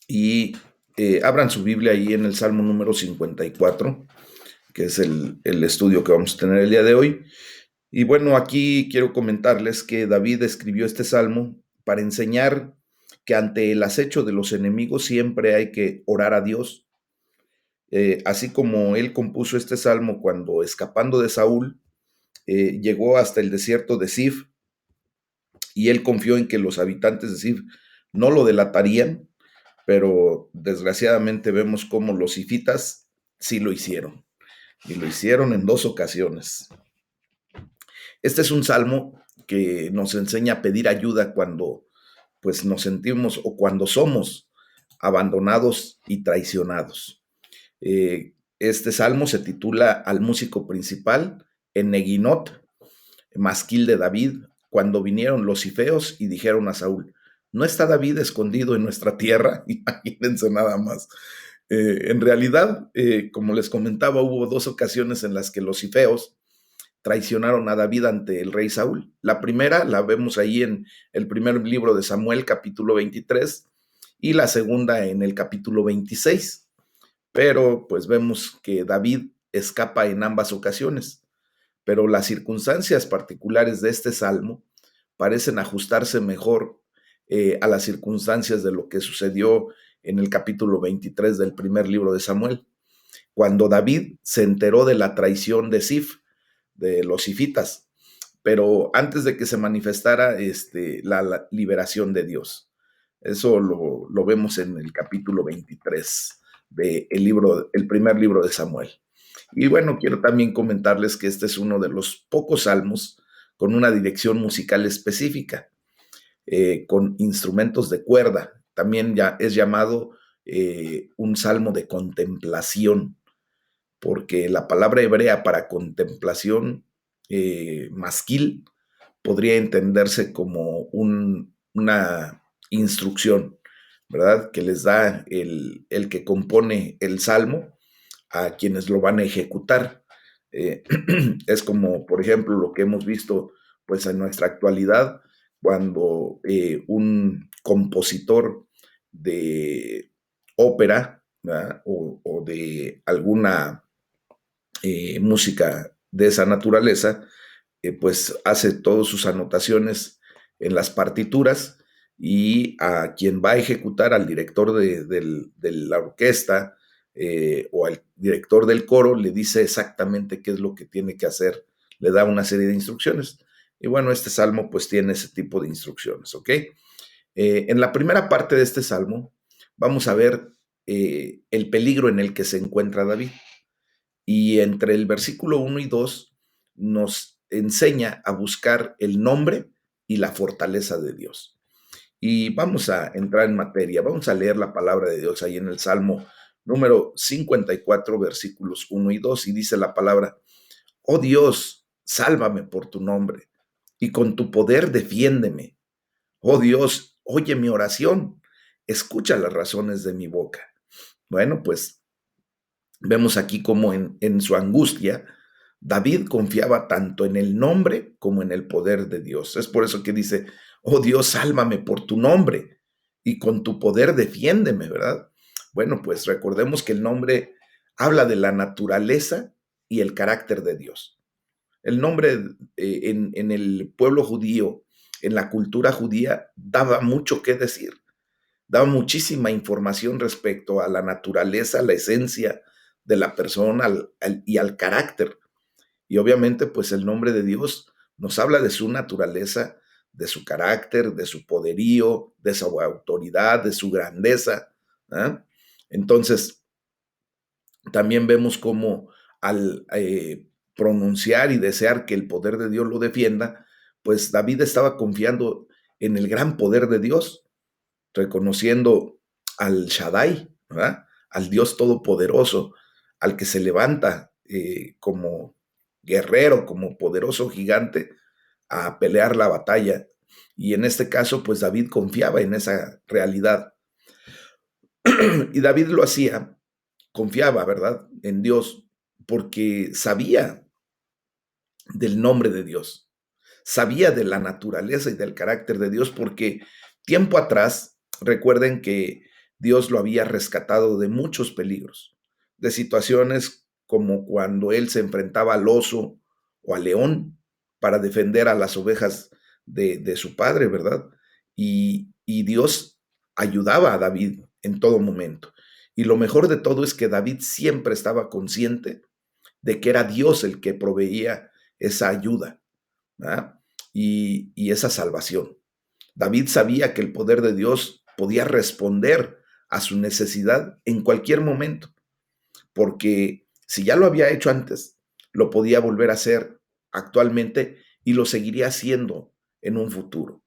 Y abran su Biblia ahí en el Salmo número 54, que es el estudio que vamos a tener el día de hoy. Y bueno, aquí quiero comentarles que David escribió este salmo para enseñar que ante el acecho de los enemigos siempre hay que orar a Dios. Así como él compuso este salmo cuando escapando de Saúl, llegó hasta el desierto de Sif y él confió en que los habitantes de Sif no lo delatarían, pero desgraciadamente vemos cómo los sifitas sí lo hicieron, y lo hicieron en dos ocasiones. Este es un salmo que nos enseña a pedir ayuda cuando pues nos sentimos o cuando somos abandonados y traicionados. Este salmo se titula Al músico principal en Neguinot, masquil de David, cuando vinieron los cifeos y dijeron a Saúl, ¿no está David escondido en nuestra tierra? Imagínense nada más. En realidad, como les comentaba, hubo dos ocasiones en las que los cifeos traicionaron a David ante el rey Saúl. La primera la vemos ahí en el primer libro de Samuel, capítulo 23, y la segunda en el capítulo 26. Pero pues vemos que David escapa en ambas ocasiones. Pero las circunstancias particulares de este salmo parecen ajustarse mejor a las circunstancias de lo que sucedió en el capítulo 23 del primer libro de Samuel, cuando David se enteró de la traición de Sif, de los sifitas, pero antes de que se manifestara la liberación de Dios. Eso lo vemos en el capítulo 23 del libro, el primer libro de Samuel. Y bueno, quiero también comentarles que este es uno de los pocos salmos con una dirección musical específica, con instrumentos de cuerda. También ya es llamado un salmo de contemplación, porque la palabra hebrea para contemplación, masquil, podría entenderse como una instrucción, ¿verdad? Que les da el que compone el salmo a quienes lo van a ejecutar. Eh, es como, por ejemplo, lo que hemos visto pues en nuestra actualidad, cuando un compositor de ópera, ¿verdad? O de alguna música de esa naturaleza, pues hace todas sus anotaciones en las partituras y a quien va a ejecutar, al director de la orquesta o al director del coro, le dice exactamente qué es lo que tiene que hacer, le da una serie de instrucciones. Y bueno, este salmo pues tiene ese tipo de instrucciones, ¿ok? En la primera parte de este salmo vamos a ver el peligro en el que se encuentra David. Y entre el versículo 1 y 2 nos enseña a buscar el nombre y la fortaleza de Dios. Y vamos a entrar en materia, vamos a leer la palabra de Dios ahí en el Salmo número 54, versículos 1 y 2, y dice la palabra, oh Dios, sálvame por tu nombre, y con tu poder defiéndeme. Oh Dios, oye mi oración, escucha las razones de mi boca. Bueno, pues vemos aquí como en su angustia, David confiaba tanto en el nombre como en el poder de Dios. Es por eso que dice, oh Dios, sálvame por tu nombre y con tu poder defiéndeme, ¿verdad? Bueno, pues recordemos que el nombre habla de la naturaleza y el carácter de Dios. El nombre en el pueblo judío, en la cultura judía, daba mucho que decir, daba muchísima información respecto a la naturaleza, la esencia de la persona y al carácter. Y obviamente, pues el nombre de Dios nos habla de su naturaleza, de su carácter, de su poderío, de su autoridad, de su grandeza. ¿Ah? Entonces, también vemos cómo al pronunciar y desear que el poder de Dios lo defienda, pues David estaba confiando en el gran poder de Dios, reconociendo al Shaddai, ¿verdad? Al Dios Todopoderoso, al que se levanta como guerrero, como poderoso gigante a pelear la batalla. Y en este caso, pues David confiaba en esa realidad. Y David lo hacía, confiaba, ¿verdad? En Dios, porque sabía del nombre de Dios, sabía de la naturaleza y del carácter de Dios, porque tiempo atrás, recuerden que Dios lo había rescatado de muchos peligros, de situaciones como cuando él se enfrentaba al oso o al león para defender a las ovejas de su padre, ¿verdad? Y Dios ayudaba a David en todo momento. Y lo mejor de todo es que David siempre estaba consciente de que era Dios el que proveía esa ayuda, ¿verdad? Y esa salvación. David sabía que el poder de Dios podía responder a su necesidad en cualquier momento, porque si ya lo había hecho antes, lo podía volver a hacer actualmente y lo seguiría haciendo en un futuro.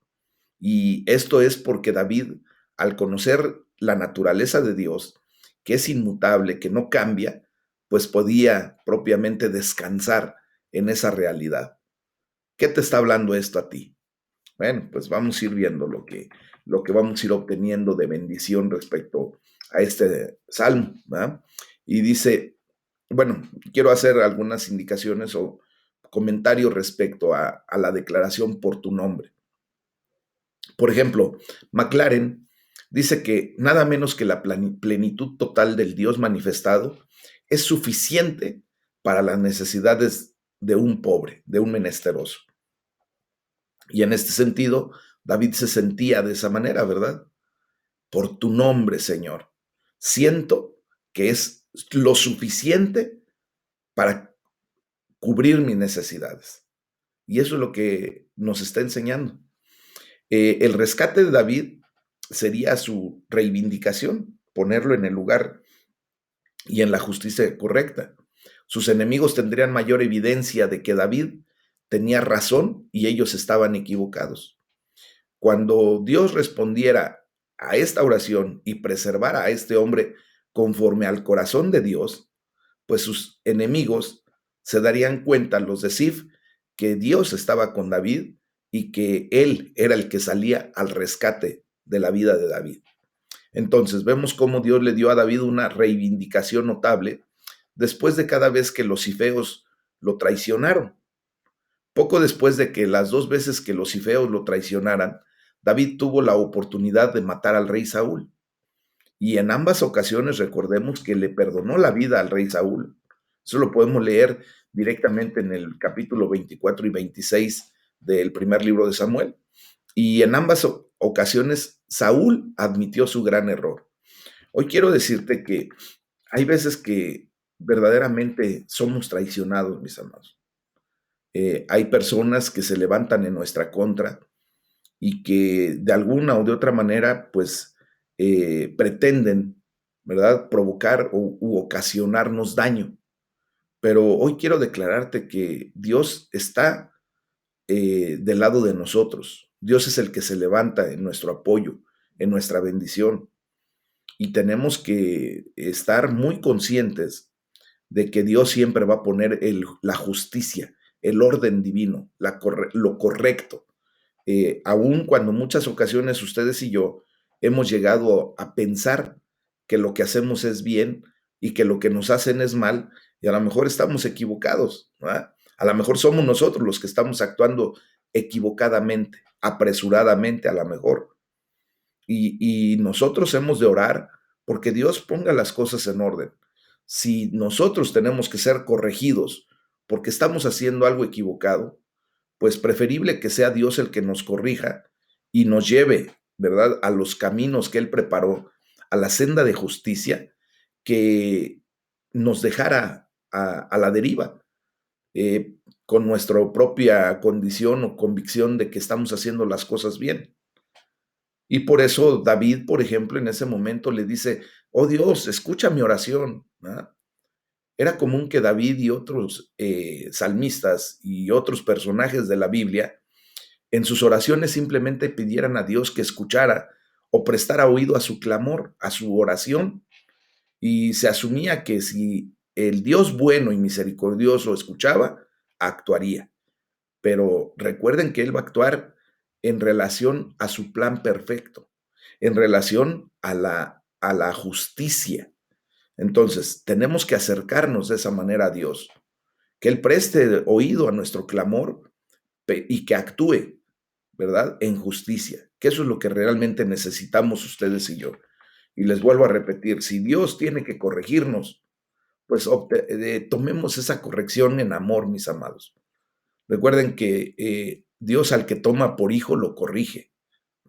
Y esto es porque David, al conocer la naturaleza de Dios, que es inmutable, que no cambia, pues podía propiamente descansar en esa realidad. ¿Qué te está hablando esto a ti? Bueno, pues vamos a ir viendo lo que vamos a ir obteniendo de bendición respecto a este salmo, ¿verdad? Y dice, bueno, quiero hacer algunas indicaciones o comentarios respecto a la declaración por tu nombre. Por ejemplo, McLaren dice que nada menos que la plenitud total del Dios manifestado es suficiente para las necesidades de un pobre, de un menesteroso. Y en este sentido, David se sentía de esa manera, ¿verdad? Por tu nombre, Señor. Siento que es lo suficiente para cubrir mis necesidades. Y eso es lo que nos está enseñando. El rescate de David sería su reivindicación, ponerlo en el lugar y en la justicia correcta. Sus enemigos tendrían mayor evidencia de que David tenía razón y ellos estaban equivocados. Cuando Dios respondiera a esta oración y preservara a este hombre conforme al corazón de Dios, pues sus enemigos se darían cuenta, los de Sif, que Dios estaba con David y que él era el que salía al rescate de la vida de David. Entonces vemos cómo Dios le dio a David una reivindicación notable después de cada vez que los sifeos lo traicionaron. Poco después de que las dos veces que los sifeos lo traicionaran, David tuvo la oportunidad de matar al rey Saúl. Y en ambas ocasiones recordemos que le perdonó la vida al rey Saúl. Eso lo podemos leer directamente en el capítulo 24 y 26 del primer libro de Samuel. Y en ambas ocasiones Saúl admitió su gran error. Hoy quiero decirte que hay veces que verdaderamente somos traicionados, mis amados. Hay personas que se levantan en nuestra contra y que de alguna o de otra manera, pues, pretenden, ¿verdad?, provocar u ocasionarnos daño. Pero hoy quiero declararte que Dios está del lado de nosotros. Dios es el que se levanta en nuestro apoyo, en nuestra bendición. Y tenemos que estar muy conscientes de que Dios siempre va a poner la justicia, el orden divino, lo correcto. Aun cuando muchas ocasiones ustedes y yo hemos llegado a pensar que lo que hacemos es bien y que lo que nos hacen es mal, y a lo mejor estamos equivocados, ¿verdad? A lo mejor somos nosotros los que estamos actuando equivocadamente, apresuradamente a lo mejor. Y nosotros hemos de orar porque Dios ponga las cosas en orden. Si nosotros tenemos que ser corregidos porque estamos haciendo algo equivocado, pues preferible que sea Dios el que nos corrija y nos lleve, ¿verdad?, a los caminos que Él preparó, a la senda de justicia, que nos dejara a la deriva, con nuestra propia condición o convicción de que estamos haciendo las cosas bien. Y por eso David, por ejemplo, en ese momento le dice, oh Dios, escucha mi oración, ¿verdad? Era común que David y otros salmistas y otros personajes de la Biblia en sus oraciones simplemente pidieran a Dios que escuchara o prestara oído a su clamor, a su oración, y se asumía que si el Dios bueno y misericordioso escuchaba, actuaría. Pero recuerden que Él va a actuar en relación a su plan perfecto, en relación a la justicia. Entonces, tenemos que acercarnos de esa manera a Dios, que Él preste oído a nuestro clamor y que actúe, ¿verdad?, en justicia, que eso es lo que realmente necesitamos ustedes y yo. Y les vuelvo a repetir, si Dios tiene que corregirnos, pues tomemos esa corrección en amor, mis amados. Recuerden que Dios al que toma por hijo lo corrige.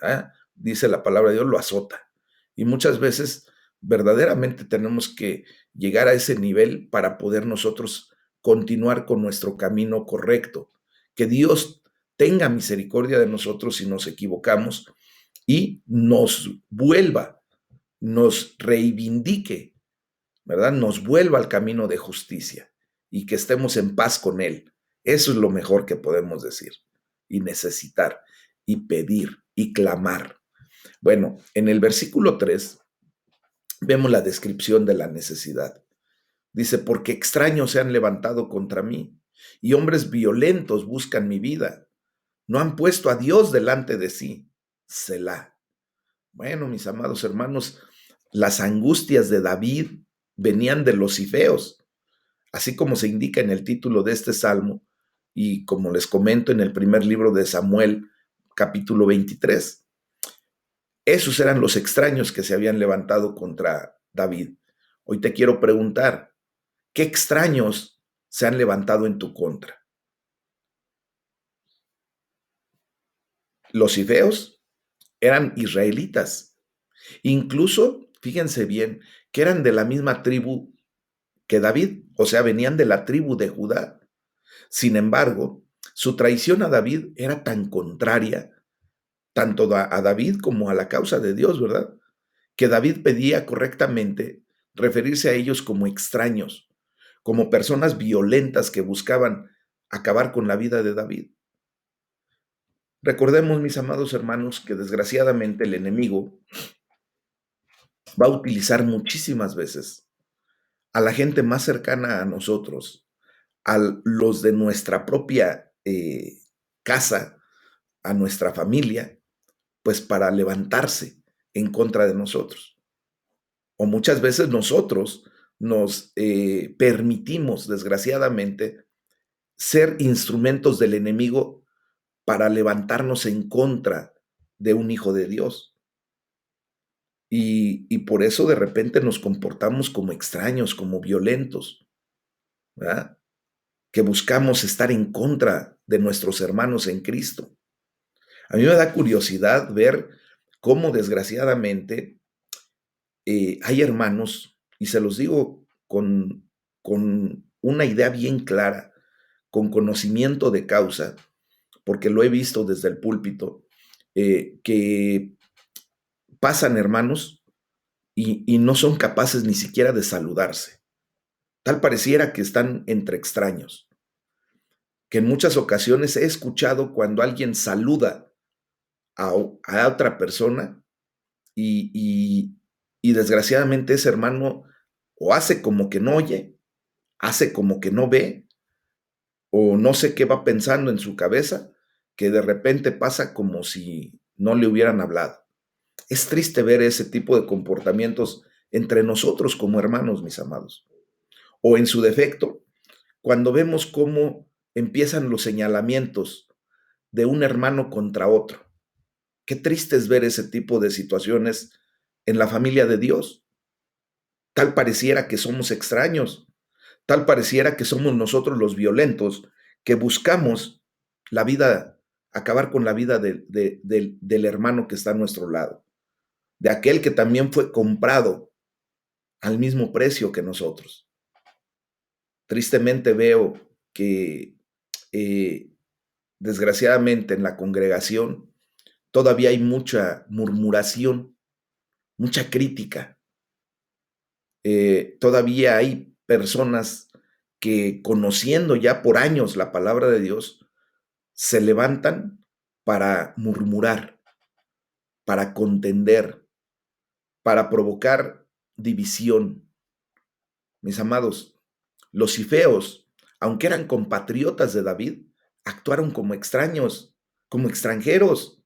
¿Ah? Dice la palabra de Dios, lo azota. Y muchas veces verdaderamente tenemos que llegar a ese nivel para poder nosotros continuar con nuestro camino correcto. Que Dios tenga misericordia de nosotros si nos equivocamos y nos vuelva, nos reivindique, ¿verdad? Nos vuelva al camino de justicia y que estemos en paz con Él. Eso es lo mejor que podemos decir y necesitar y pedir y clamar. Bueno, en el versículo 3 vemos la descripción de la necesidad. Dice, porque extraños se han levantado contra mí y hombres violentos buscan mi vida. No han puesto a Dios delante de sí. Selah. Bueno, mis amados hermanos, las angustias de David venían de los ifeos, así como se indica en el título de este salmo y como les comento en el primer libro de Samuel, capítulo 23. Esos eran los extraños que se habían levantado contra David. Hoy te quiero preguntar, ¿qué extraños se han levantado en tu contra? Los ifeos eran israelitas. Incluso, fíjense bien, que eran de la misma tribu que David, o sea, venían de la tribu de Judá. Sin embargo, su traición a David era tan contraria, tanto a David como a la causa de Dios, ¿verdad? Que David pedía correctamente referirse a ellos como extraños, como personas violentas que buscaban acabar con la vida de David. Recordemos, mis amados hermanos, que desgraciadamente el enemigo va a utilizar muchísimas veces a la gente más cercana a nosotros, a los de nuestra propia casa, a nuestra familia, pues para levantarse en contra de nosotros. O muchas veces nosotros nos permitimos, desgraciadamente, ser instrumentos del enemigo para levantarnos en contra de un hijo de Dios. Y por eso de repente nos comportamos como extraños, como violentos, ¿verdad? Que buscamos estar en contra de nuestros hermanos en Cristo. A mí me da curiosidad ver cómo desgraciadamente hay hermanos, y se los digo con una idea bien clara, con conocimiento de causa, porque lo he visto desde el púlpito, que pasan hermanos y no son capaces ni siquiera de saludarse. Tal pareciera que están entre extraños, que en muchas ocasiones he escuchado cuando alguien saluda a otra persona y, y, y desgraciadamente ese hermano o hace como que no oye, hace como que no ve, o no sé qué va pensando en su cabeza, que de repente pasa como si no le hubieran hablado. Es triste ver ese tipo de comportamientos entre nosotros como hermanos, mis amados. O en su defecto, cuando vemos cómo empiezan los señalamientos de un hermano contra otro. Qué triste es ver ese tipo de situaciones en la familia de Dios. Tal pareciera que somos extraños, tal pareciera que somos nosotros los violentos que buscamos la vida, acabar con la vida del hermano que está a nuestro lado, de aquel que también fue comprado al mismo precio que nosotros. Tristemente veo que eh, desgraciadamente en la congregación todavía hay mucha murmuración, mucha crítica. Todavía hay personas que conociendo ya por años la palabra de Dios, se levantan para murmurar, para contender, para provocar división. Mis amados, los cifeos, aunque eran compatriotas de David, actuaron como extraños, como extranjeros,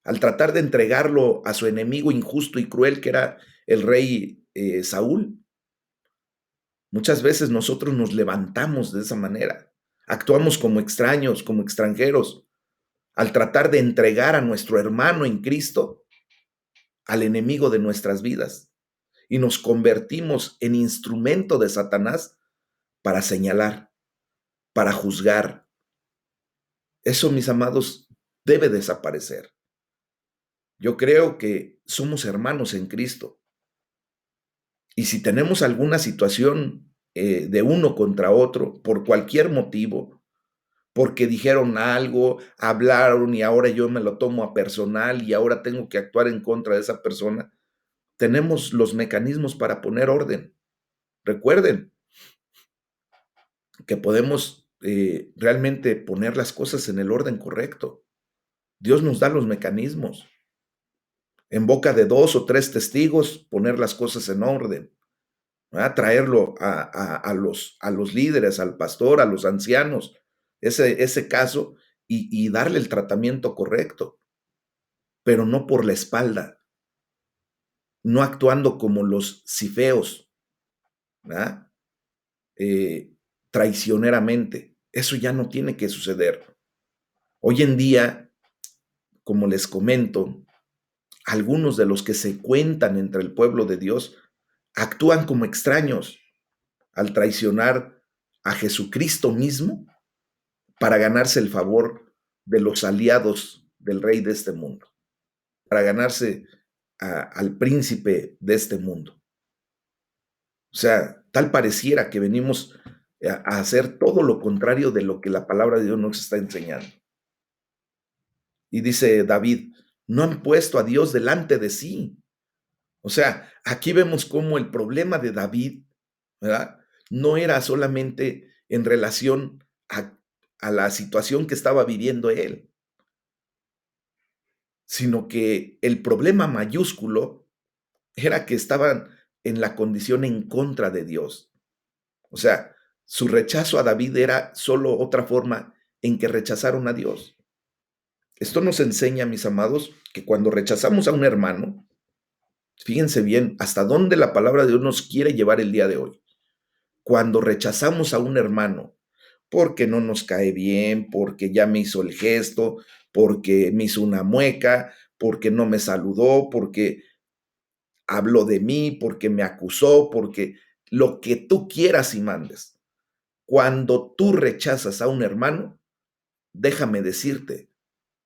al tratar de entregarlo a su enemigo injusto y cruel que era el rey Saúl. Muchas veces nosotros nos levantamos de esa manera, actuamos como extraños, como extranjeros, al tratar de entregar a nuestro hermano en Cristo al enemigo de nuestras vidas y nos convertimos en instrumento de Satanás para señalar, para juzgar. Eso, mis amados, debe desaparecer. Yo creo que somos hermanos en Cristo. Y si tenemos alguna situación de uno contra otro, por cualquier motivo, porque dijeron algo, hablaron y ahora yo me lo tomo a personal y ahora tengo que actuar en contra de esa persona, tenemos los mecanismos para poner orden. Recuerden que podemos realmente poner las cosas en el orden correcto. Dios nos da los mecanismos. En boca de 2 o 3 testigos, poner las cosas en orden. ¿Verdad? Traerlo a los líderes, al pastor, a los ancianos, ese caso, y darle el tratamiento correcto, pero no por la espalda, no actuando como los cifeos, ¿verdad? Eh, traicioneramente. Eso ya no tiene que suceder. Hoy en día, como les comento, algunos de los que se cuentan entre el pueblo de Dios actúan como extraños al traicionar a Jesucristo mismo para ganarse el favor de los aliados del rey de este mundo, para ganarse al príncipe de este mundo. O sea, tal pareciera que venimos a hacer todo lo contrario de lo que la palabra de Dios nos está enseñando. Y dice David, no han puesto a Dios delante de sí. O sea, aquí vemos cómo el problema de David, ¿verdad? No era solamente en relación a la situación que estaba viviendo él, sino que el problema mayúsculo era que estaban en la condición en contra de Dios. O sea, su rechazo a David era solo otra forma en que rechazaron a Dios. Esto nos enseña, mis amados, que cuando rechazamos a un hermano, fíjense bien hasta dónde la palabra de Dios nos quiere llevar el día de hoy. Cuando rechazamos a un hermano porque no nos cae bien, porque ya me hizo el gesto, porque me hizo una mueca, porque no me saludó, porque habló de mí, porque me acusó, porque lo que tú quieras y mandes. Cuando tú rechazas a un hermano, déjame decirte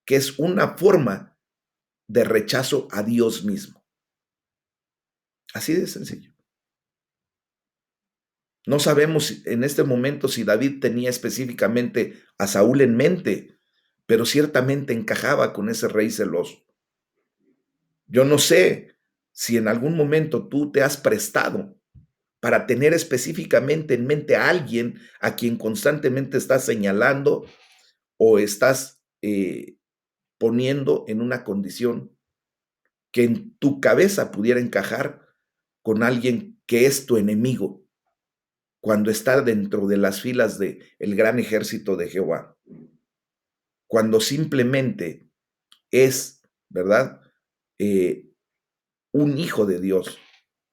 que es una forma de rechazo a Dios mismo. Así de sencillo. No sabemos en este momento si David tenía específicamente a Saúl en mente, pero ciertamente encajaba con ese rey celoso. Yo no sé si en algún momento tú te has prestado para tener específicamente en mente a alguien a quien constantemente estás señalando o estás poniendo en una condición que en tu cabeza pudiera encajar con alguien que es tu enemigo cuando está dentro de las filas del gran ejército de Jehová, cuando simplemente es, ¿verdad? Eh, un hijo de Dios,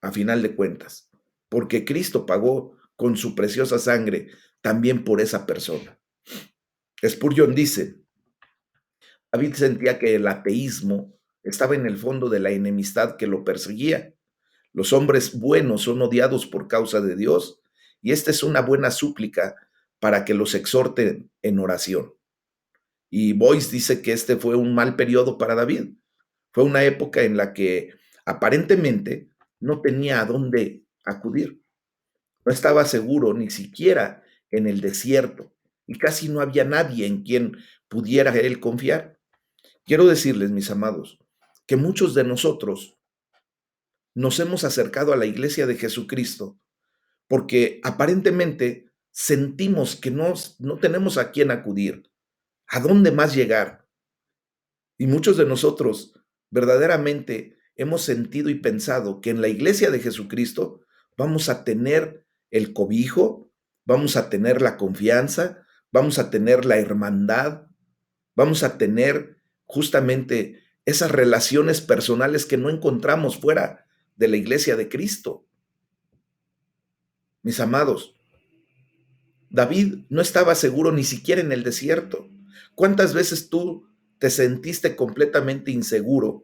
a final de cuentas, porque Cristo pagó con su preciosa sangre también por esa persona. Spurgeon dice, David sentía que el ateísmo estaba en el fondo de la enemistad que lo perseguía. Los hombres buenos son odiados por causa de Dios, y esta es una buena súplica para que los exhorten en oración. Y Boyce dice que este fue un mal periodo para David. Fue una época en la que aparentemente no tenía a dónde acudir. No estaba seguro ni siquiera en el desierto y casi no había nadie en quien pudiera él confiar. Quiero decirles, mis amados, que muchos de nosotros nos hemos acercado a la iglesia de Jesucristo porque aparentemente sentimos que no tenemos a quién acudir, a dónde más llegar. Y muchos de nosotros verdaderamente hemos sentido y pensado que en la iglesia de Jesucristo vamos a tener el cobijo, vamos a tener la confianza, vamos a tener la hermandad, vamos a tener justamente esas relaciones personales que no encontramos fuera de la iglesia de Cristo. Mis amados, David no estaba seguro ni siquiera en el desierto. ¿Cuántas veces tú te sentiste completamente inseguro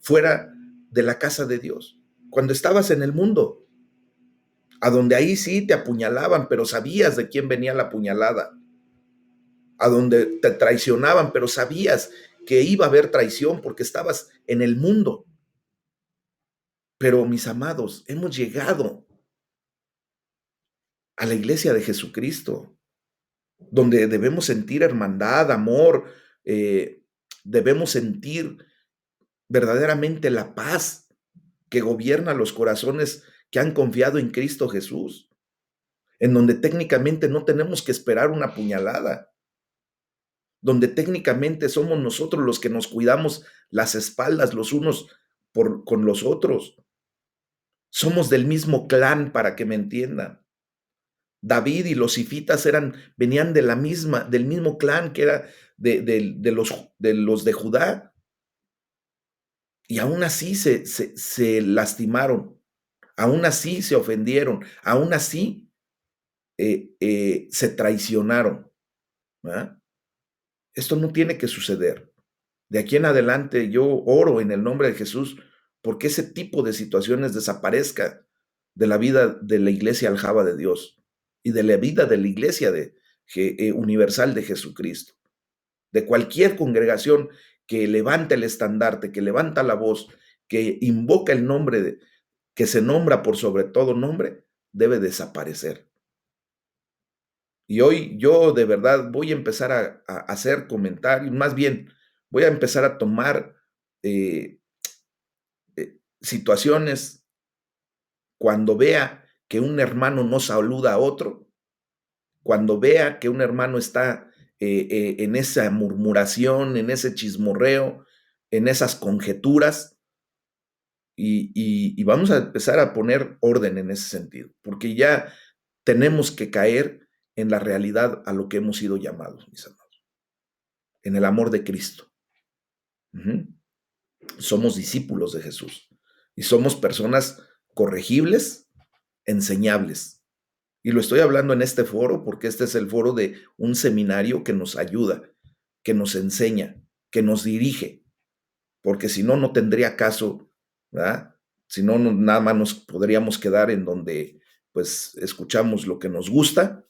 fuera de la casa de Dios, cuando estabas en el mundo, a donde ahí sí te apuñalaban, pero sabías de quién venía la puñalada, a donde te traicionaban, pero sabías que iba a haber traición porque estabas en el mundo. Pero mis amados, hemos llegado a la iglesia de Jesucristo, donde debemos sentir hermandad, amor, eh, debemos sentir verdaderamente la paz que gobierna los corazones que han confiado en Cristo Jesús, en donde técnicamente no tenemos que esperar una puñalada, donde técnicamente somos nosotros los que nos cuidamos las espaldas los unos con los otros. Somos del mismo clan, para que me entiendan. David y los ifitas venían del mismo clan que era de los de Judá, y aún así se lastimaron, aún así se ofendieron, aún así se traicionaron. ¿Verdad? Esto no tiene que suceder. De aquí en adelante yo oro en el nombre de Jesús porque ese tipo de situaciones desaparezca de la vida de la iglesia aljaba de Dios y de la vida de la iglesia universal de Jesucristo. De cualquier congregación que levanta el estandarte, que levanta la voz, que invoca el nombre, que se nombra por sobre todo nombre, debe desaparecer. Y hoy yo de verdad voy a empezar a hacer comentarios, más bien voy a empezar a tomar eh, situaciones cuando vea que un hermano no saluda a otro, cuando vea que un hermano está en esa murmuración, en ese chismorreo, en esas conjeturas, y vamos a empezar a poner orden en ese sentido, porque ya tenemos que caer en la realidad a lo que hemos sido llamados, mis amados, en el amor de Cristo. Ujú. Somos discípulos de Jesús y somos personas corregibles, enseñables. Y lo estoy hablando en este foro porque este es el foro de un seminario que nos ayuda, que nos enseña, que nos dirige, porque si no, no tendría caso, ¿verdad? Si no, nada más nos podríamos quedar en donde pues escuchamos lo que nos gusta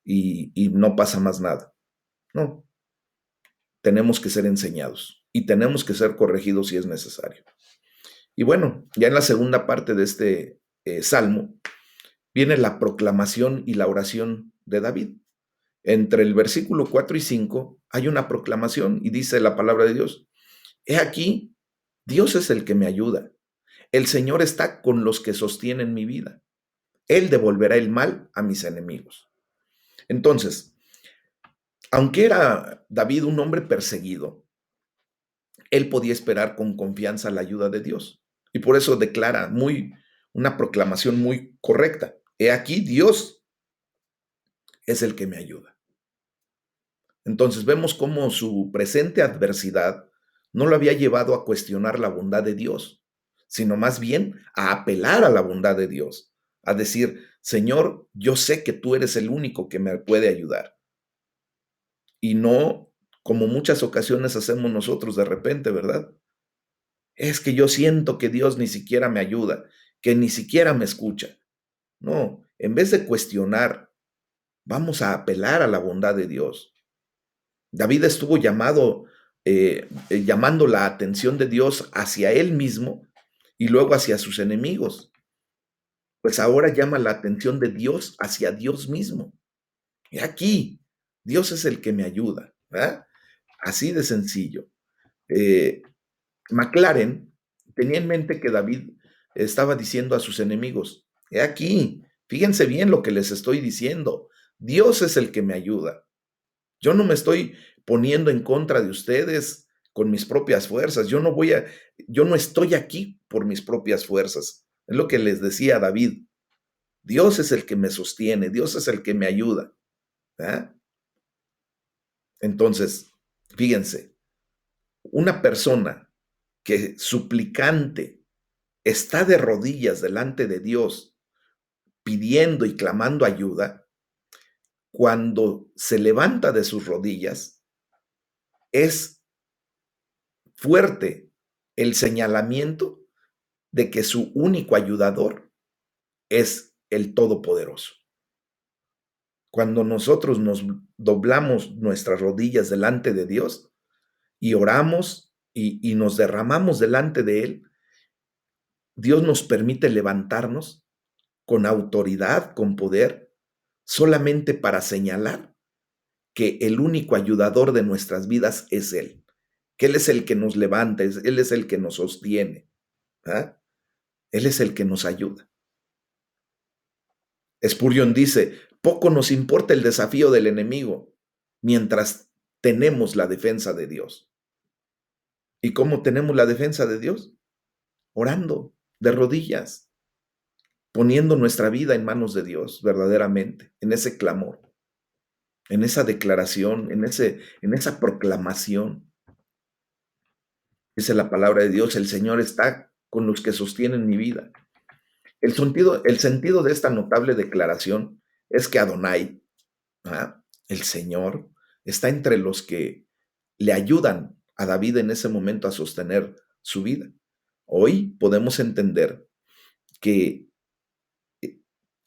y no pasa más nada. No, tenemos que ser enseñados y tenemos que ser corregidos si es necesario. Y bueno, ya en la segunda parte de este salmo viene la proclamación y la oración de David. Entre el versículo 4 y 5 hay una proclamación y dice la palabra de Dios: He aquí, Dios es el que me ayuda. El Señor está con los que sostienen mi vida. Él devolverá el mal a mis enemigos. Entonces, aunque era David un hombre perseguido, él podía esperar con confianza la ayuda de Dios. Y por eso declara una proclamación muy correcta. He aquí, Dios es el que me ayuda. Entonces vemos cómo su presente adversidad no lo había llevado a cuestionar la bondad de Dios, sino más bien a apelar a la bondad de Dios, a decir: Señor, yo sé que tú eres el único que me puede ayudar. Y no como muchas ocasiones hacemos nosotros de repente, ¿verdad? Es que yo siento que Dios ni siquiera me ayuda, que ni siquiera me escucha. No, en vez de cuestionar, vamos a apelar a la bondad de Dios. David estuvo llamando la atención de Dios hacia él mismo y luego hacia sus enemigos. Pues ahora llama la atención de Dios hacia Dios mismo. Y aquí, Dios es el que me ayuda, ¿verdad? Así de sencillo. Eh, McLaren tenía en mente que David estaba diciendo a sus enemigos: He aquí, fíjense bien lo que les estoy diciendo. Dios es el que me ayuda. Yo no me estoy poniendo en contra de ustedes con mis propias fuerzas. Yo no estoy aquí por mis propias fuerzas. Es lo que les decía a David. Dios es el que me sostiene, Dios es el que me ayuda. ¿Ah? Entonces, fíjense, una persona que suplicante está de rodillas delante de Dios pidiendo y clamando ayuda, cuando se levanta de sus rodillas, es fuerte el señalamiento de que su único ayudador es el Todopoderoso. Cuando nosotros nos doblamos nuestras rodillas delante de Dios y oramos y nos derramamos delante de Él, Dios nos permite levantarnos con autoridad, con poder, solamente para señalar que el único ayudador de nuestras vidas es Él, que Él es el que nos levanta, Él es el que nos sostiene, ¿ah? Él es el que nos ayuda. Spurgeon dice, poco nos importa el desafío del enemigo mientras tenemos la defensa de Dios. ¿Y cómo tenemos la defensa de Dios? Orando, de rodillas, poniendo nuestra vida en manos de Dios verdaderamente, en ese clamor, en esa declaración, en esa proclamación. Dice la palabra de Dios, el Señor está con los que sostienen mi vida. El sentido de esta notable declaración es que Adonai, el Señor, está entre los que le ayudan a David en ese momento a sostener su vida. Hoy podemos entender que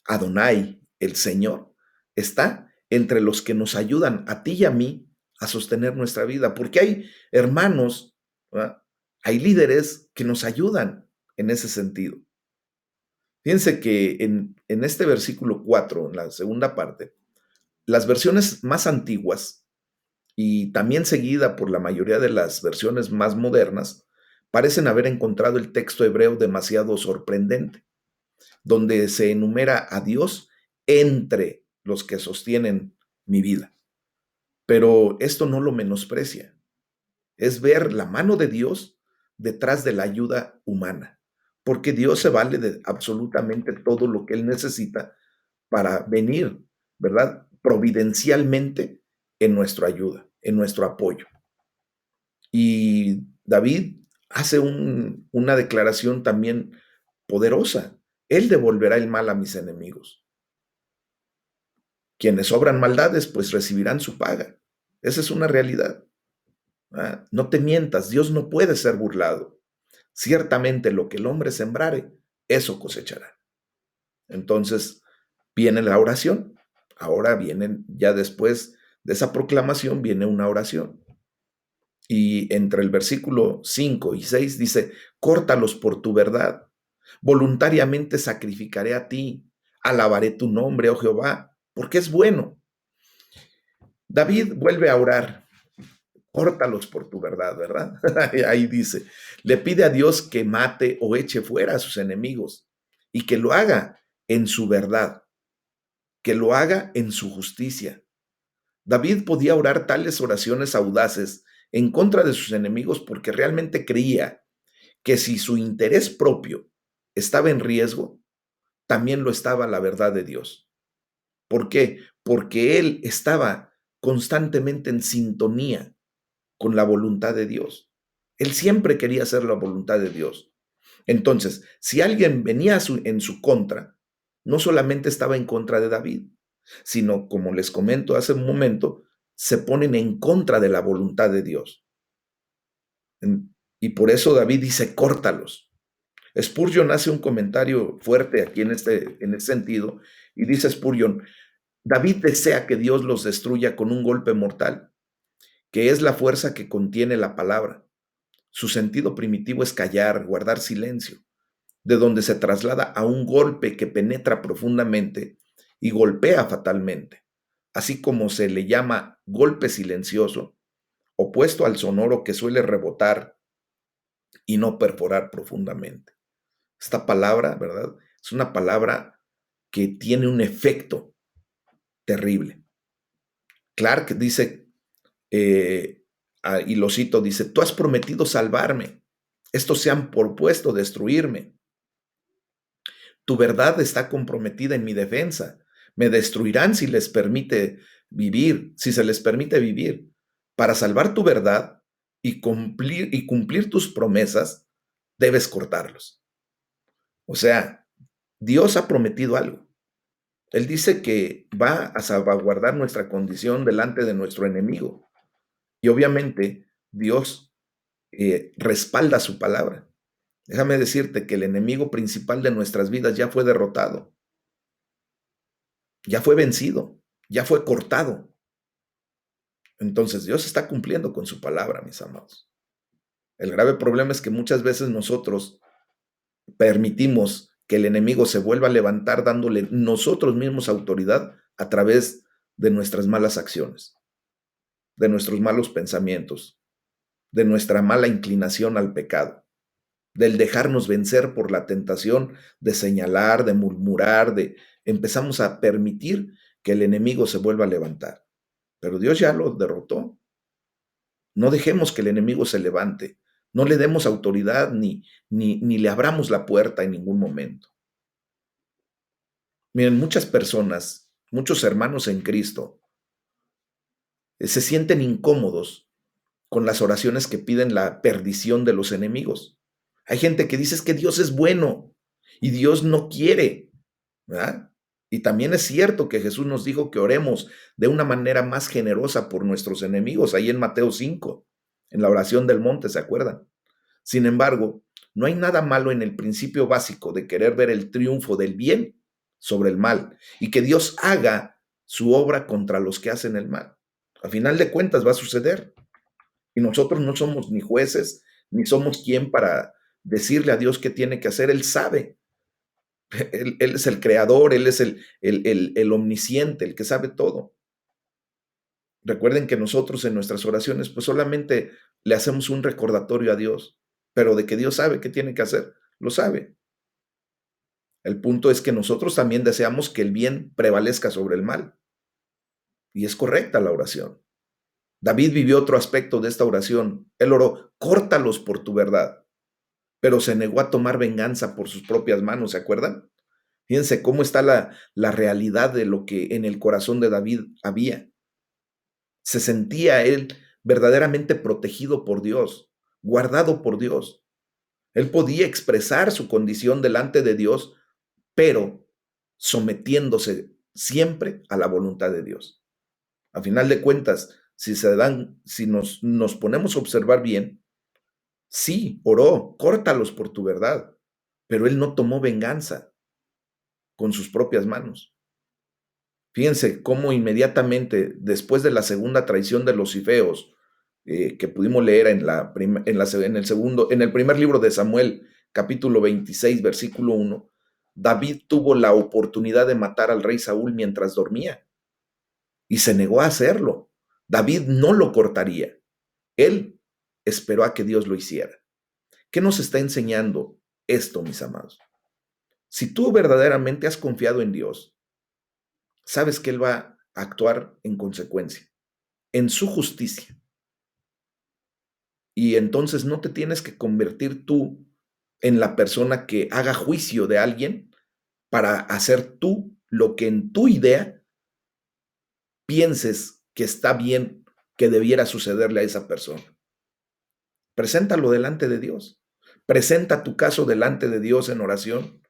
Adonai, el Señor, está entre los que nos ayudan a ti y a mí a sostener nuestra vida, porque hay hermanos, ¿verdad? Hay líderes que nos ayudan en ese sentido. Fíjense que en este versículo 4, en la segunda parte, las versiones más antiguas y también seguida por la mayoría de las versiones más modernas, parecen haber encontrado el texto hebreo demasiado sorprendente, donde se enumera a Dios entre los que sostienen mi vida. Pero esto no lo menosprecia. Es ver la mano de Dios detrás de la ayuda humana, porque Dios se vale de absolutamente todo lo que Él necesita para venir, ¿verdad? Providencialmente en nuestra ayuda, en nuestro apoyo. Y David hace una declaración también poderosa. Él devolverá el mal a mis enemigos. Quienes obran maldades, pues recibirán su paga. Esa es una realidad. No te mientas, Dios no puede ser burlado. Ciertamente lo que el hombre sembrare, eso cosechará. Entonces viene la oración. Ahora vienen, ya después de esa proclamación, viene una oración. Y entre el versículo 5 y 6 dice, córtalos por tu verdad. Voluntariamente sacrificaré a ti. Alabaré tu nombre, oh Jehová, porque es bueno. David vuelve a orar. Córtalos por tu verdad, ¿verdad? Ahí dice, le pide a Dios que mate o eche fuera a sus enemigos y que lo haga en su verdad, que lo haga en su justicia. David podía orar tales oraciones audaces en contra de sus enemigos porque realmente creía que si su interés propio estaba en riesgo, también lo estaba la verdad de Dios. ¿Por qué? Porque él estaba constantemente en sintonía con la voluntad de Dios. Él siempre quería hacer la voluntad de Dios. Entonces, si alguien venía en su contra, no solamente estaba en contra de David, sino, como les comento hace un momento, se ponen en contra de la voluntad de Dios. Y por eso David dice, córtalos. Spurgeon hace un comentario fuerte aquí en este sentido, y dice Spurgeon, David desea que Dios los destruya con un golpe mortal, que es la fuerza que contiene la palabra. Su sentido primitivo es callar, guardar silencio, de donde se traslada a un golpe que penetra profundamente y golpea fatalmente, así como se le llama golpe silencioso, opuesto al sonoro que suele rebotar y no perforar profundamente. Esta palabra, ¿verdad? Es una palabra que tiene un efecto terrible. Clark dice, y lo cito, dice, tú has prometido salvarme, estos se han propuesto destruirme. Tu verdad está comprometida en mi defensa. Me destruirán si les permite vivir, si se les permite vivir. Para salvar tu verdad y cumplir tus promesas, debes cortarlos. O sea, Dios ha prometido algo. Él dice que va a salvaguardar nuestra condición delante de nuestro enemigo. Y obviamente Dios respalda su palabra. Déjame decirte que el enemigo principal de nuestras vidas ya fue derrotado, ya fue vencido, ya fue cortado. Entonces Dios está cumpliendo con su palabra, mis amados. El grave problema es que muchas veces nosotros permitimos que el enemigo se vuelva a levantar dándole nosotros mismos autoridad a través de nuestras malas acciones, de nuestros malos pensamientos, de nuestra mala inclinación al pecado, del dejarnos vencer por la tentación de señalar, de murmurar, de empezamos a permitir que el enemigo se vuelva a levantar. Pero Dios ya lo derrotó. No dejemos que el enemigo se levante. No le demos autoridad ni le abramos la puerta en ningún momento. Miren, muchas personas, muchos hermanos en Cristo, se sienten incómodos con las oraciones que piden la perdición de los enemigos. Hay gente que dice es que Dios es bueno y Dios no quiere, ¿verdad? Y también es cierto que Jesús nos dijo que oremos de una manera más generosa por nuestros enemigos, ahí en Mateo 5, en la oración del monte, ¿se acuerdan? Sin embargo, no hay nada malo en el principio básico de querer ver el triunfo del bien sobre el mal y que Dios haga su obra contra los que hacen el mal. A final de cuentas va a suceder. Y nosotros no somos ni jueces, ni somos quien para decirle a Dios qué tiene que hacer. Él sabe. Él es el creador, Él es el omnisciente, el que sabe todo. Recuerden que nosotros en nuestras oraciones pues solamente le hacemos un recordatorio a Dios, pero de que Dios sabe qué tiene que hacer, lo sabe. El punto es que nosotros también deseamos que el bien prevalezca sobre el mal. Y es correcta la oración. David vivió otro aspecto de esta oración. Él oró, córtalos por tu verdad, pero se negó a tomar venganza por sus propias manos, ¿se acuerdan? Fíjense cómo está la realidad de lo que en el corazón de David había. Se sentía él verdaderamente protegido por Dios, guardado por Dios. Él podía expresar su condición delante de Dios, pero sometiéndose siempre a la voluntad de Dios. A final de cuentas, si nos ponemos a observar bien, sí, oró, córtalos por tu verdad, pero él no tomó venganza con sus propias manos. Fíjense cómo inmediatamente después de la segunda traición de los Cifeos, que pudimos leer en el primer libro de Samuel, capítulo 26, versículo 1, David tuvo la oportunidad de matar al rey Saúl mientras dormía y se negó a hacerlo. David no lo cortaría. Él esperó a que Dios lo hiciera. ¿Qué nos está enseñando esto, mis amados? Si tú verdaderamente has confiado en Dios, sabes que Él va a actuar en consecuencia, en su justicia. Y entonces no te tienes que convertir tú en la persona que haga juicio de alguien para hacer tú lo que en tu idea pienses que está bien, que debiera sucederle a esa persona. Preséntalo delante de Dios. Presenta tu caso delante de Dios en oración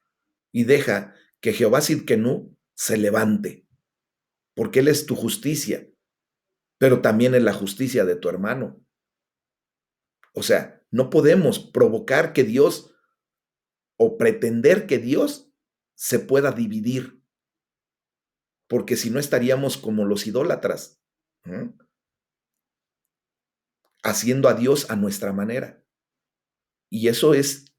y deja que Jehová Sidkenu se levante, porque Él es tu justicia, pero también es la justicia de tu hermano. O sea, no podemos provocar que Dios o pretender que Dios se pueda dividir, porque si no estaríamos como los idólatras, ¿eh? Haciendo a Dios a nuestra manera. Y eso es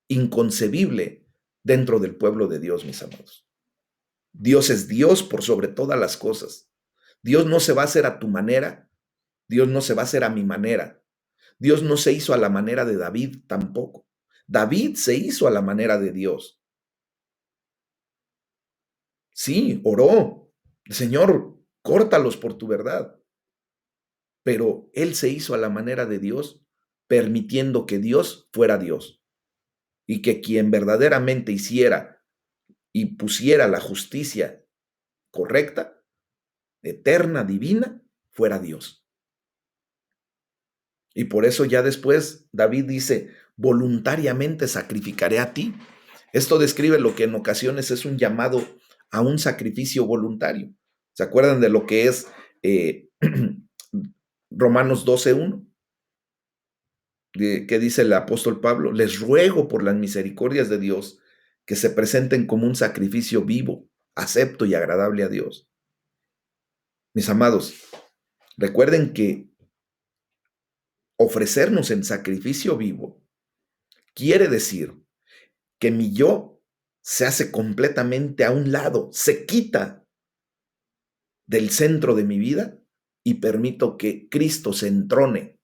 inconcebible dentro del pueblo de Dios, mis amados. Dios es Dios por sobre todas las cosas. Dios no se va a hacer a tu manera, Dios no se va a hacer a mi manera. Dios no se hizo a la manera de David tampoco. David se hizo a la manera de Dios. Sí, oró. Señor, córtalos por tu verdad. Pero él se hizo a la manera de Dios, permitiendo que Dios fuera Dios y que quien verdaderamente hiciera y pusiera la justicia correcta, eterna, divina, fuera Dios. Y por eso ya después David dice, voluntariamente sacrificaré a ti. Esto describe lo que en ocasiones es un llamado a un sacrificio voluntario. ¿Se acuerdan de lo que es Romanos 12:1? ¿Qué dice el apóstol Pablo? Les ruego por las misericordias de Dios que se presenten como un sacrificio vivo, acepto y agradable a Dios. Mis amados, recuerden que ofrecernos en sacrificio vivo quiere decir que mi yo se hace completamente a un lado, se quita del centro de mi vida y permito que Cristo se entrone.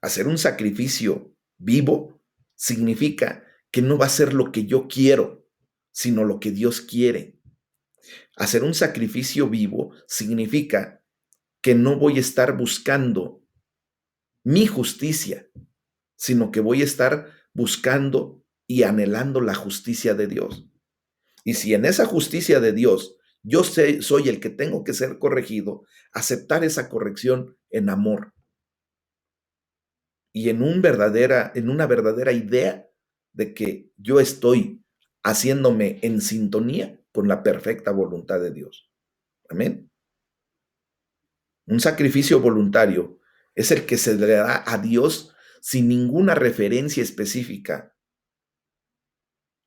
Hacer un sacrificio vivo significa que no va a ser lo que yo quiero, sino lo que Dios quiere. Hacer un sacrificio vivo significa que no voy a estar buscando mi justicia, sino que voy a estar buscando y anhelando la justicia de Dios. Y si en esa justicia de Dios yo soy el que tengo que ser corregido, aceptar esa corrección en amor y en una verdadera idea de que yo estoy haciéndome en sintonía con la perfecta voluntad de Dios. Amén. Un sacrificio voluntario es el que se le da a Dios sin ninguna referencia específica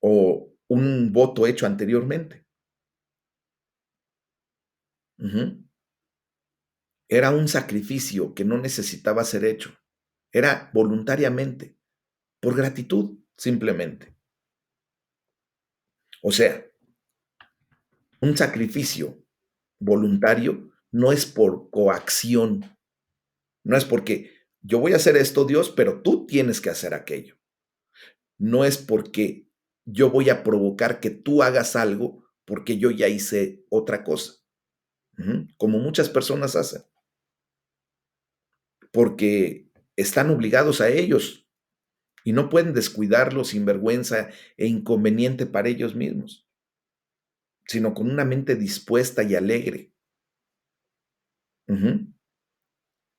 o un voto hecho anteriormente. Ujú. Era un sacrificio que no necesitaba ser hecho. Era voluntariamente, por gratitud, simplemente. O sea, un sacrificio voluntario no es por coacción, no es porque yo voy a hacer esto, Dios, pero tú tienes que hacer aquello. No es porque yo voy a provocar que tú hagas algo porque yo ya hice otra cosa, como muchas personas hacen, porque están obligados a ellos y no pueden descuidarlo sin vergüenza e inconveniente para ellos mismos, sino con una mente dispuesta y alegre. Ujú.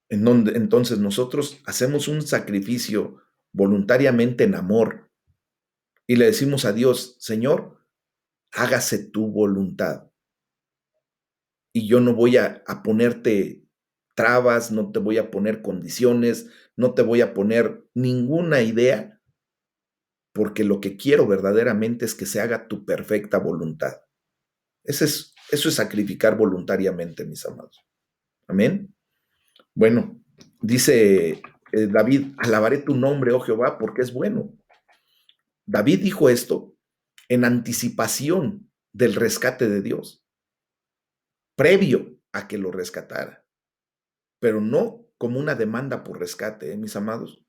En donde entonces nosotros hacemos un sacrificio voluntariamente en amor y le decimos a Dios, Señor, hágase tu voluntad. Y yo no voy a ponerte trabas, no te voy a poner condiciones, no te voy a poner ninguna idea, porque lo que quiero verdaderamente es que se haga tu perfecta voluntad. Eso es sacrificar voluntariamente, mis amados. Amén. Bueno, dice David, alabaré tu nombre, oh Jehová, porque es bueno. David dijo esto en anticipación del rescate de Dios, previo a que lo rescatara, pero no como una demanda por rescate, mis amados.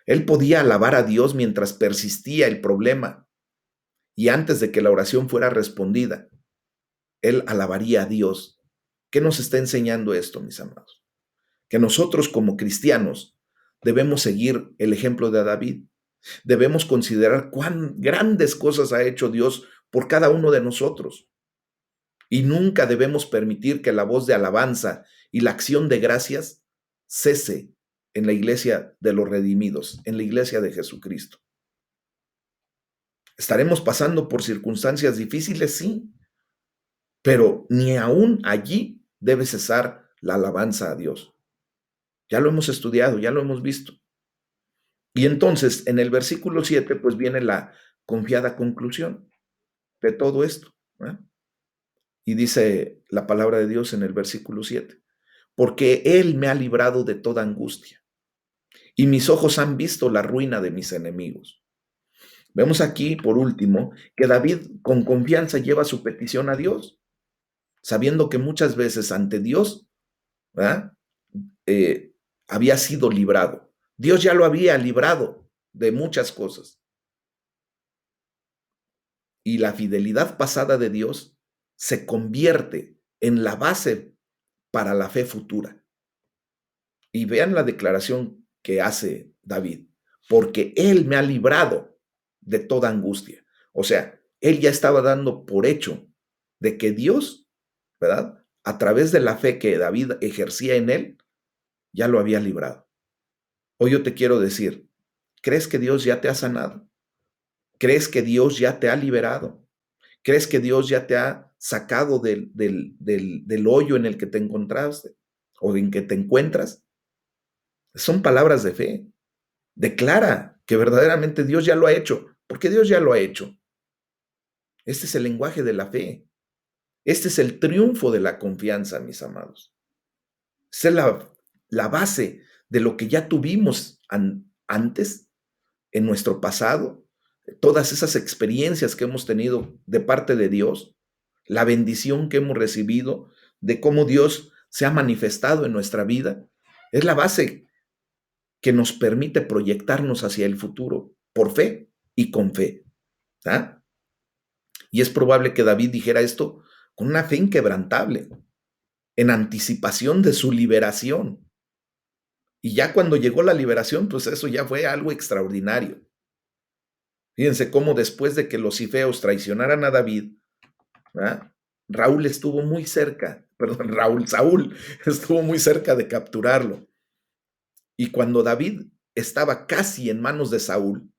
Él podía alabar a Dios mientras persistía el problema y antes de que la oración fuera respondida, él alabaría a Dios. ¿Qué nos está enseñando esto, mis amados? Que nosotros como cristianos debemos seguir el ejemplo de David. Debemos considerar cuán grandes cosas ha hecho Dios por cada uno de nosotros. Y nunca debemos permitir que la voz de alabanza y la acción de gracias cese en la iglesia de los redimidos, en la iglesia de Jesucristo. ¿Estaremos pasando por circunstancias difíciles? Sí, pero ni aún allí debe cesar la alabanza a Dios. Ya lo hemos estudiado, ya lo hemos visto. Y entonces, en el versículo 7, pues viene la confiada conclusión de todo esto, ¿eh? Y dice la palabra de Dios en el versículo 7, porque Él me ha librado de toda angustia y mis ojos han visto la ruina de mis enemigos. Vemos aquí, por último, que David con confianza lleva su petición a Dios, sabiendo que muchas veces ante Dios, ¿verdad? Había sido librado. Dios ya lo había librado de muchas cosas. Y la fidelidad pasada de Dios se convierte en la base para la fe futura. Y vean la declaración que hace David, porque Él me ha librado de toda angustia. O sea, Él ya estaba dando por hecho de que Dios, ¿verdad? A través de la fe que David ejercía en Él, ya lo había librado. Hoy yo te quiero decir, ¿crees que Dios ya te ha sanado? ¿Crees que Dios ya te ha liberado? ¿Crees que Dios ya te ha sacado del hoyo en el que te encontraste o en que te encuentras? Son palabras de fe. Declara que verdaderamente Dios ya lo ha hecho, porque Dios ya lo ha hecho. Este es el lenguaje de la fe. Este es el triunfo de la confianza, mis amados. Esta es la base de lo que ya tuvimos antes, en nuestro pasado, todas esas experiencias que hemos tenido de parte de Dios, la bendición que hemos recibido, de cómo Dios se ha manifestado en nuestra vida, es la base que nos permite proyectarnos hacia el futuro por fe y con fe. ¿Ah? Y es probable que David dijera esto con una fe inquebrantable, en anticipación de su liberación. Y ya cuando llegó la liberación, pues eso ya fue algo extraordinario. Fíjense cómo después de que los cifeos traicionaran a David, ¿verdad? Raúl estuvo muy cerca, perdón, Saúl estuvo muy cerca de capturarlo. Y cuando David estaba casi en manos de Saúl,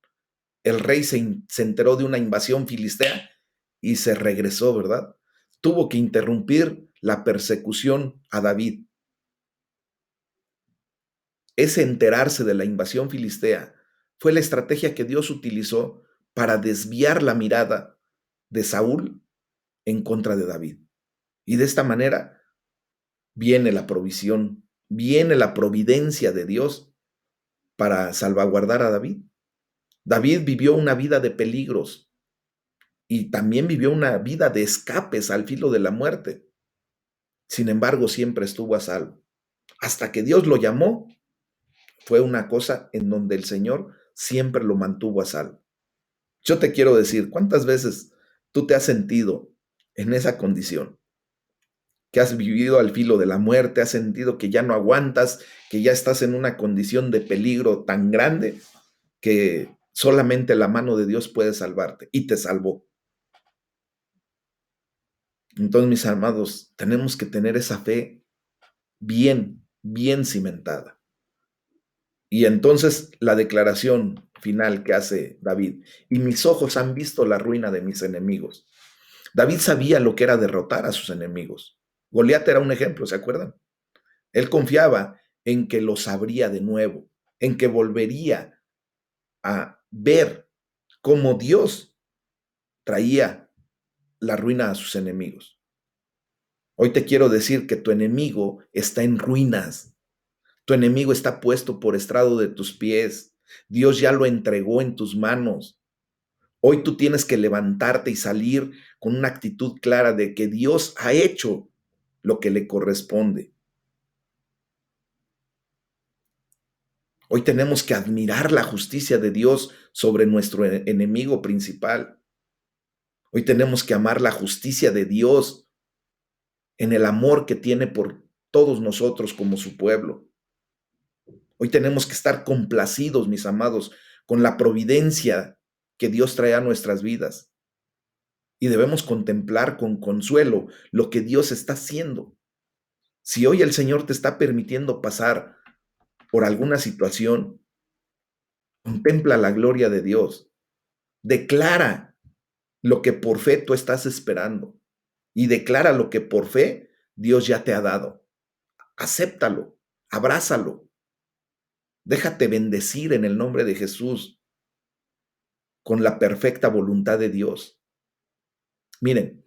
el rey se enteró de una invasión filistea y se regresó, ¿verdad? Tuvo que interrumpir la persecución a David. Ese enterarse de la invasión filistea fue la estrategia que Dios utilizó para desviar la mirada de Saúl en contra de David. Y de esta manera viene la provisión, viene la providencia de Dios para salvaguardar a David. David vivió una vida de peligros y también vivió una vida de escapes al filo de la muerte. Sin embargo, siempre estuvo a salvo. Hasta que Dios lo llamó, fue una cosa en donde el Señor siempre lo mantuvo a salvo. Yo te quiero decir, ¿cuántas veces tú te has sentido en esa condición? Que has vivido al filo de la muerte, has sentido que ya no aguantas, que ya estás en una condición de peligro tan grande que solamente la mano de Dios puede salvarte, y te salvó. Entonces, mis amados, tenemos que tener esa fe bien, bien cimentada. Y entonces la declaración final que hace David: y mis ojos han visto la ruina de mis enemigos. David sabía lo que era derrotar a sus enemigos. Goliat era un ejemplo, ¿se acuerdan? Él confiaba en que lo sabría de nuevo, en que volvería a ver cómo Dios traía la ruina a sus enemigos. Hoy te quiero decir que tu enemigo está en ruinas. Tu enemigo está puesto por estrado de tus pies. Dios ya lo entregó en tus manos. Hoy tú tienes que levantarte y salir con una actitud clara de que Dios ha hecho lo que le corresponde. Hoy tenemos que admirar la justicia de Dios sobre nuestro enemigo principal. Hoy tenemos que amar la justicia de Dios en el amor que tiene por todos nosotros como su pueblo. Hoy tenemos que estar complacidos, mis amados, con la providencia que Dios trae a nuestras vidas. Y debemos contemplar con consuelo lo que Dios está haciendo. Si hoy el Señor te está permitiendo pasar por alguna situación, contempla la gloria de Dios. Declara lo que por fe tú estás esperando y declara lo que por fe Dios ya te ha dado. Acéptalo, abrázalo. Déjate bendecir en el nombre de Jesús con la perfecta voluntad de Dios. Miren,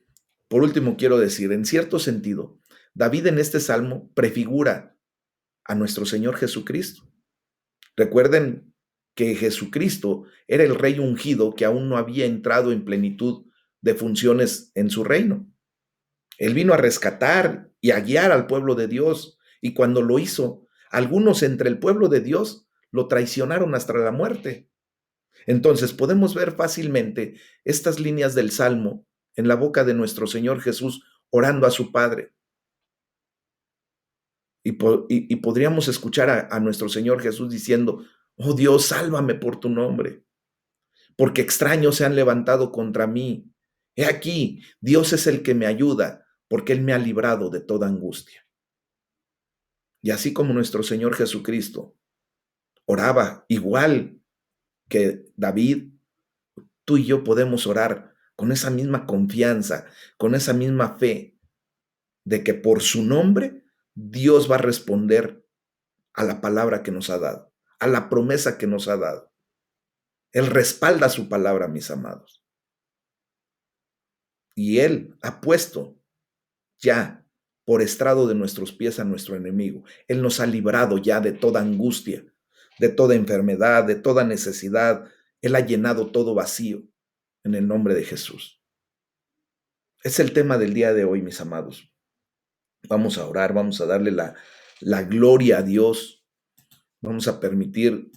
por último quiero decir, en cierto sentido, David en este salmo prefigura a nuestro Señor Jesucristo. Recuerden que Jesucristo era el rey ungido que aún no había entrado en plenitud de funciones en su reino. Él vino a rescatar y a guiar al pueblo de Dios, y cuando lo hizo, algunos entre el pueblo de Dios lo traicionaron hasta la muerte. Entonces podemos ver fácilmente estas líneas del Salmo en la boca de nuestro Señor Jesús orando a su Padre. Y podríamos escuchar a nuestro Señor Jesús diciendo: oh Dios, sálvame por tu nombre, porque extraños se han levantado contra mí. He aquí, Dios es el que me ayuda, porque Él me ha librado de toda angustia. Y así como nuestro Señor Jesucristo oraba igual que David, tú y yo podemos orar con esa misma confianza, con esa misma fe de que por su nombre Dios va a responder a la palabra que nos ha dado, a la promesa que nos ha dado. Él respalda su palabra, mis amados. Y Él ha puesto ya por estrado de nuestros pies a nuestro enemigo. Él nos ha librado ya de toda angustia, de toda enfermedad, de toda necesidad. Él ha llenado todo vacío en el nombre de Jesús. Es el tema del día de hoy, mis amados. Vamos a orar, vamos a darle la gloria a Dios. Vamos a permitir